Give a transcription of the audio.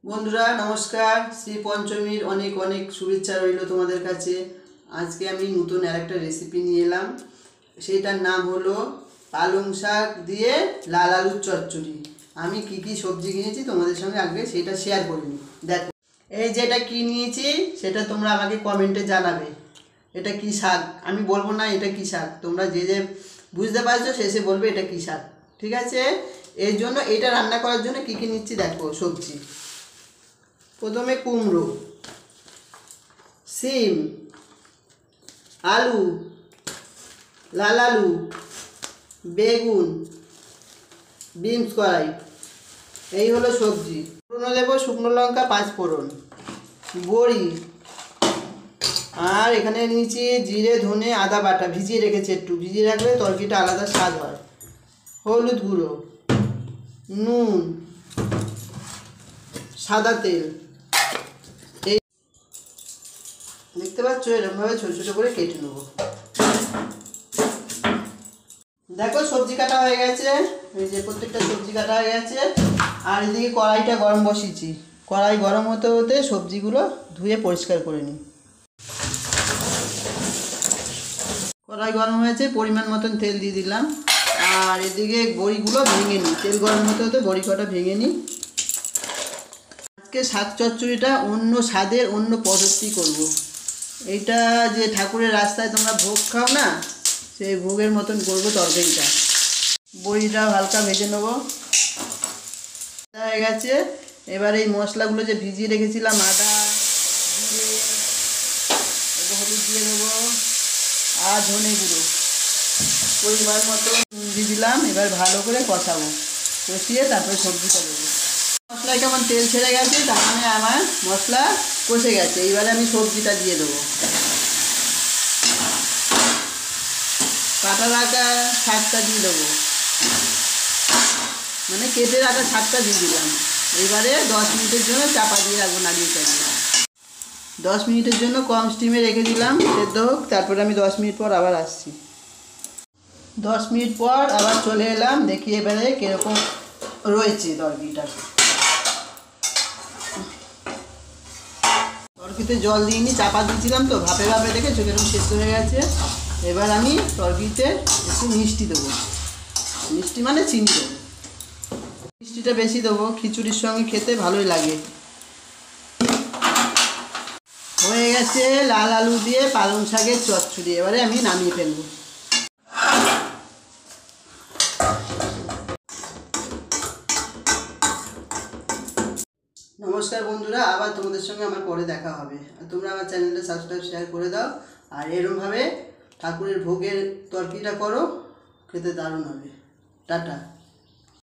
বন্ধুরা নমস্কার। শ্রী পঞ্চমীর অনেক অনেক শুভেচ্ছা রইল তোমাদের কাছে। আজকে আমি নতুন আরেকটা রেসিপি নিয়ে এলাম, সেটার নাম হলো পালং শাক দিয়ে লাল আলুর চচ্চড়ি। আমি কি কি সবজি কিনেছি তোমাদের সঙ্গে আগে সেটা শেয়ার করে নিই। দেখো, এই যেটা কি নিয়েছি সেটা তোমরা আমাকে কমেন্টে জানাবে এটা কি শাক। আমি বলবো না এটা কি শাক, তোমরা যে যে বুঝতে পারছো শেষে বলবে এটা কি শাক, ঠিক আছে? এর জন্য এটা রান্না করার জন্য কি কি নিচ্ছি দেখো সবজি। প্রথমে কুমড়ো, সিম, আলু, লাল আলু, বেগুন, বিনস কড়াই, এই হলো সবজি। ফোড়ন দেব শুকনো লঙ্কা, পাঁচ ফোড়ন, বড়ি, আর এখানে নিয়েছি জিরে, ধনে, আদা বাটা, ভিজিয়ে রেখেছি, একটু ভিজিয়ে রাখলে তরকারিটা আলাদা স্বাদ হয়। হলুদ গুঁড়ো, নুন, সাদা তেল। দেখতে পাচ্ছ এরকমভাবে ছোটো ছোটো করে কেটে নেব। দেখো সবজি কাটা হয়ে গেছে, এই যে প্রত্যেকটা সবজি কাটা হয়ে গেছে। আর এদিকে কড়াইটা গরম বসিয়েছি, কড়াই গরম হতে হতে সবজিগুলো ধুয়ে পরিষ্কার করে নিই। কড়াই গরম হয়েছে, পরিমাণ মতন তেল দিয়ে দিলাম। আর এদিকে বড়িগুলো ভেঙে নিই, তেল গরম হতে হতে বড়ি কটা ভেঙে নিই। আজকে শাক চচ্চড়িটা অন্য স্বাদের, অন্য পদ্ধতি করব। এইটা যে ঠাকুরের রাস্তায় তোমরা ভোগ খাও না, সেই ভোগের মতন করবো তরকারিটা। বড়িটা হালকা ভেজে নেব, হয়ে গেছে। এবার এই মশলাগুলো যে ভিজিয়ে রেখেছিলাম, আদা, জিরে, হলুদ দিয়ে দেবো, আর ধনে গুঁড়ো পরিমাণ মতো দিয়ে দিলাম। এবার ভালো করে কষাবো, কষিয়ে তারপরে সবজিটা দেবো। মশলায় কেমন তেল ছেড়ে গেছে, তার মানে আমার মশলা কষে গেছে। এইবারে আমি সবজিটা দিয়ে দেবো। কাটা রাখা শাকটা দিয়ে দেবো, মানে কেটে রাখা শাকটা দিয়ে দিলাম। এবারে 10 মিনিটের জন্য চাপা দিয়ে রাখবো, নাড়িয়ে চাড়িয়ে 10 মিনিটের জন্য কম স্টিমে রেখে দিলাম, সেদ্ধ হোক। তারপরে আমি 10 মিনিট পর আবার আসছি। 10 মিনিট পর আবার চলে এলাম, দেখি এবারে কীরকম রয়েছে তরকারিটা। তরকারিতে জল দিইনি, চাপা দিয়েছিলাম তো, ভাপে ভাপে দেখেছো কিরকম সেদ্ধ হয়ে গেছে। এবার আমি তরকারিতে একটু মিষ্টি দেবো, মিষ্টি মানে চিনি দেবো। মিষ্টিটা বেশি দেবো, খিচুড়ির সঙ্গে খেতে ভালোই লাগে। হয়ে গেছে লাল আলু দিয়ে পালং শাকের চচ্চড়ি। এবারে আমি নামিয়ে ফেলবো। নমস্কার বন্ধুরা, আবার তোমাদের সঙ্গে আমার পরে দেখা হবে। আর তোমরা আমার চ্যানেলটা সাবস্ক্রাইব শেয়ার করে দাও। আর এরকমভাবে ঠাকুরের ভোগের তরকারিটা করো, খেতে দারুণ হবে। টাটা।